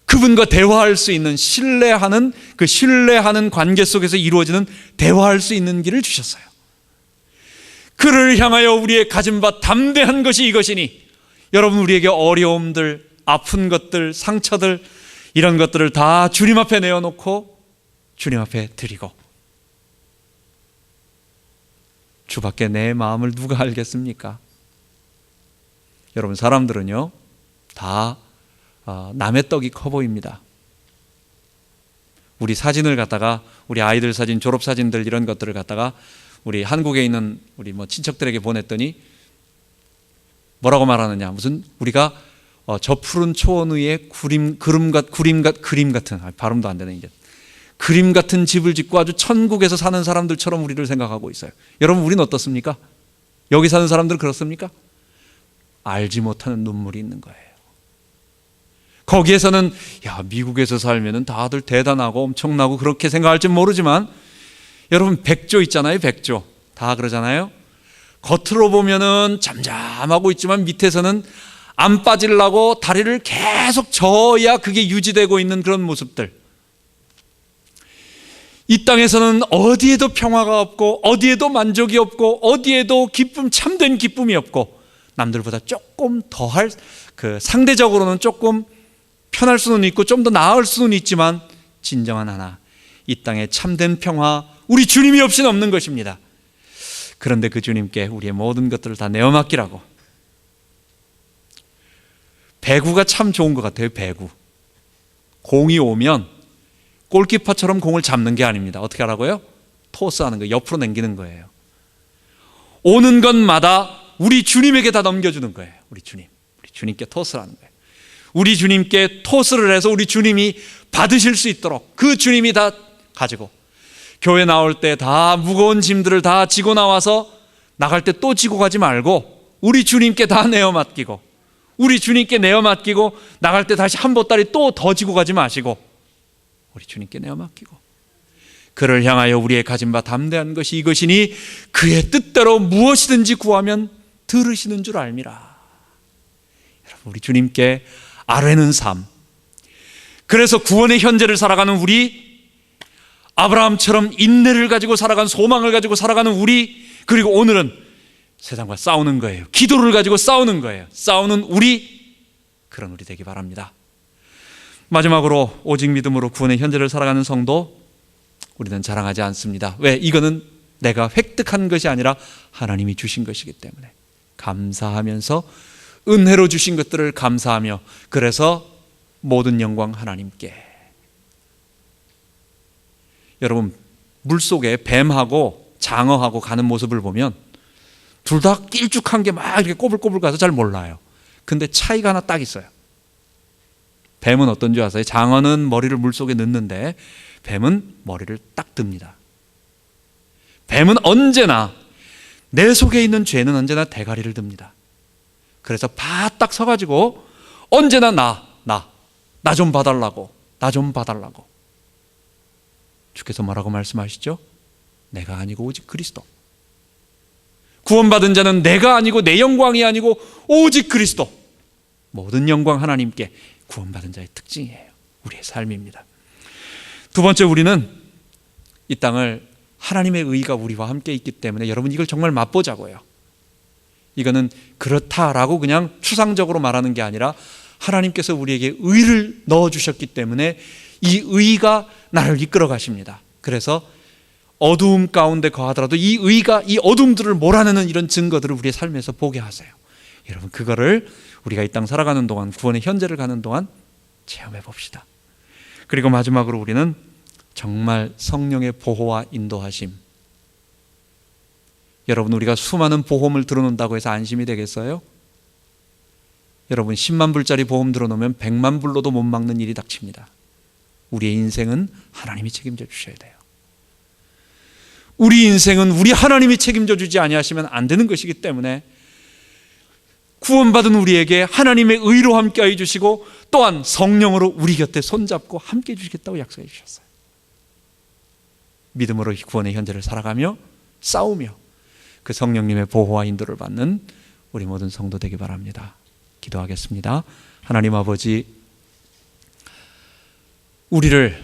그분과 대화할 수 있는, 신뢰하는 관계 속에서 이루어지는 대화할 수 있는 길을 주셨어요. 그를 향하여 우리의 가진 바 담대한 것이 이것이니, 여러분, 우리에게 어려움들, 아픈 것들, 상처들, 이런 것들을 다 주님 앞에 내어놓고 주님 앞에 드리고, 주밖에 내 마음을 누가 알겠습니까? 여러분, 사람들은요 다 남의 떡이 커 보입니다. 우리 사진을 갖다가, 우리 아이들 사진, 졸업 사진들, 이런 것들을 갖다가 우리 한국에 있는 우리 친척들에게 보냈더니 뭐라고 말하느냐, 무슨 우리가 저 푸른 초원 위에 그림 같은, 발음도 안 되네 이제, 그림 같은 집을 짓고 아주 천국에서 사는 사람들처럼 우리를 생각하고 있어요. 여러분, 우리는 어떻습니까? 여기 사는 사람들은 그렇습니까? 알지 못하는 눈물이 있는 거예요. 거기에서는 미국에서 살면은 다들 대단하고 엄청나고 그렇게 생각할지 모르지만, 여러분, 백조 있잖아요. 백조 다 그러잖아요. 겉으로 보면은 잠잠하고 있지만 밑에서는 안 빠지려고 다리를 계속 저어야 그게 유지되고 있는 그런 모습들. 이 땅에서는 어디에도 평화가 없고, 어디에도 만족이 없고, 어디에도 참된 기쁨이 없고, 남들보다 조금 더할, 상대적으로는 조금 편할 수는 있고 좀 더 나을 수는 있지만, 진정한 하나, 이 땅에 참된 평화, 우리 주님이 없이는 없는 것입니다. 그런데 그 주님께 우리의 모든 것들을 다 내어 맡기라고. 배구가 참 좋은 것 같아요. 배구, 공이 오면 골키퍼처럼 공을 잡는 게 아닙니다. 어떻게 하라고요? 토스하는 거, 옆으로 당기는 거예요. 오는 것마다 우리 주님에게 다 넘겨주는 거예요. 우리 주님께 토스를 하는 거예요. 우리 주님께 토스를 해서 우리 주님이 받으실 수 있도록 그 주님이 다 가지고, 교회 나올 때 다 무거운 짐들을 다 지고 나와서 나갈 때 또 지고 가지 말고 우리 주님께 다 내어 맡기고, 우리 주님께 내어 맡기고, 나갈 때 다시 한 보따리 또 더 지고 가지 마시고 우리 주님께 내어 맡기고, 그를 향하여 우리의 가진 바 담대한 것이 이것이니 그의 뜻대로 무엇이든지 구하면 들으시는 줄 알미라. 여러분, 우리 주님께 아뢰는 삶, 그래서 구원의 현재를 살아가는 우리, 아브라함처럼 인내를 가지고 살아간, 소망을 가지고 살아가는 우리, 그리고 오늘은 세상과 싸우는 거예요. 기도를 가지고 싸우는 거예요. 싸우는 우리, 그런 우리 되기 바랍니다. 마지막으로, 오직 믿음으로 구원의 현재를 살아가는 성도, 우리는 자랑하지 않습니다. 왜? 이거는 내가 획득한 것이 아니라 하나님이 주신 것이기 때문에 감사하면서, 은혜로 주신 것들을 감사하며, 그래서 모든 영광 하나님께. 여러분, 물속에 뱀하고 장어하고 가는 모습을 보면 둘 다 길쭉한 게 막 이렇게 꼬불꼬불 가서 잘 몰라요. 근데 차이가 하나 딱 있어요. 뱀은 어떤 줄 아세요? 장어는 머리를 물속에 넣는데 뱀은 머리를 딱 듭니다. 뱀은 언제나, 내 속에 있는 죄는 언제나 대가리를 듭니다. 그래서 바딱 서가지고 언제나 나 좀 봐달라고, 나 좀 봐달라고. 주께서 뭐라고 말씀하시죠? 내가 아니고 오직 그리스도. 구원받은 자는 내가 아니고 내 영광이 아니고 오직 그리스도. 모든 영광 하나님께. 구원받은 자의 특징이에요. 우리의 삶입니다. 두 번째, 우리는 이 땅을 하나님의 의가 우리와 함께 있기 때문에, 여러분, 이걸 정말 맛보자고요. 이거는 그렇다라고 그냥 추상적으로 말하는 게 아니라 하나님께서 우리에게 의를 넣어주셨기 때문에 이 의가 나를 이끌어 가십니다. 그래서 어두움 가운데 거하더라도 이 의가 이 어둠들을 몰아내는 이런 증거들을 우리의 삶에서 보게 하세요. 여러분, 그거를 우리가 이 땅 살아가는 동안, 구원의 현재를 가는 동안 체험해 봅시다. 그리고 마지막으로 우리는 정말 성령의 보호와 인도하심. 여러분, 우리가 수많은 보험을 들어놓는다고 해서 안심이 되겠어요? 여러분, 10만 불짜리 보험 들어놓으면 100만 불로도 못 막는 일이 닥칩니다. 우리의 인생은 하나님이 책임져 주셔야 돼요. 우리 인생은 우리 하나님이 책임져 주지 아니하시면 안 되는 것이기 때문에, 구원받은 우리에게 하나님의 의로 함께해 주시고, 또한 성령으로 우리 곁에 손잡고 함께해 주시겠다고 약속해 주셨어요. 믿음으로 구원의 현재를 살아가며 싸우며 그 성령님의 보호와 인도를 받는 우리 모든 성도 되기 바랍니다. 기도하겠습니다. 하나님 아버지, 우리를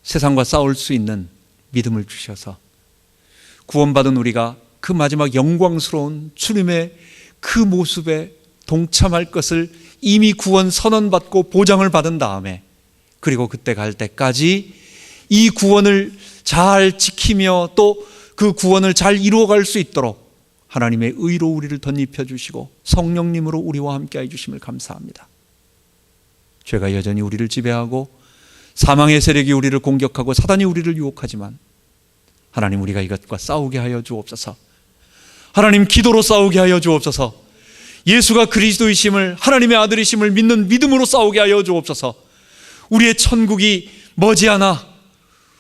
세상과 싸울 수 있는 믿음을 주셔서 구원받은 우리가 그 마지막 영광스러운 주님의 그 모습에 동참할 것을 이미 구원 선언받고 보장을 받은 다음에, 그리고 그때 갈 때까지 이 구원을 잘 지키며 또 그 구원을 잘 이루어갈 수 있도록 하나님의 의로 우리를 덧입혀 주시고 성령님으로 우리와 함께 해주심을 감사합니다. 죄가 여전히 우리를 지배하고 사망의 세력이 우리를 공격하고 사단이 우리를 유혹하지만 하나님, 우리가 이것과 싸우게 하여 주옵소서. 하나님, 기도로 싸우게 하여 주옵소서. 예수가 그리스도이심을, 하나님의 아들이심을 믿는 믿음으로 싸우게 하여 주옵소서. 우리의 천국이 머지않아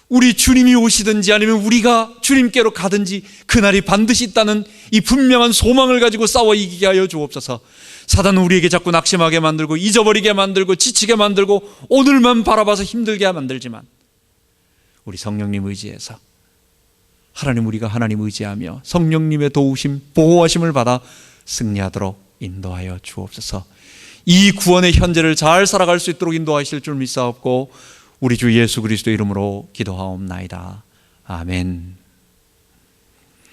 우리 주님이 오시든지 아니면 우리가 주님께로 가든지 그날이 반드시 있다는 이 분명한 소망을 가지고 싸워 이기게 하여 주옵소서. 사단은 우리에게 자꾸 낙심하게 만들고 잊어버리게 만들고 지치게 만들고 오늘만 바라봐서 힘들게 만들지만, 우리 성령님 의지해서 하나님, 우리가 하나님 의지하며 성령님의 도우심, 보호하심을 받아 승리하도록 인도하여 주옵소서. 이 구원의 현재를 잘 살아갈 수 있도록 인도하실 줄 믿사옵고 우리 주 예수 그리스도 이름으로 기도하옵나이다. 아멘.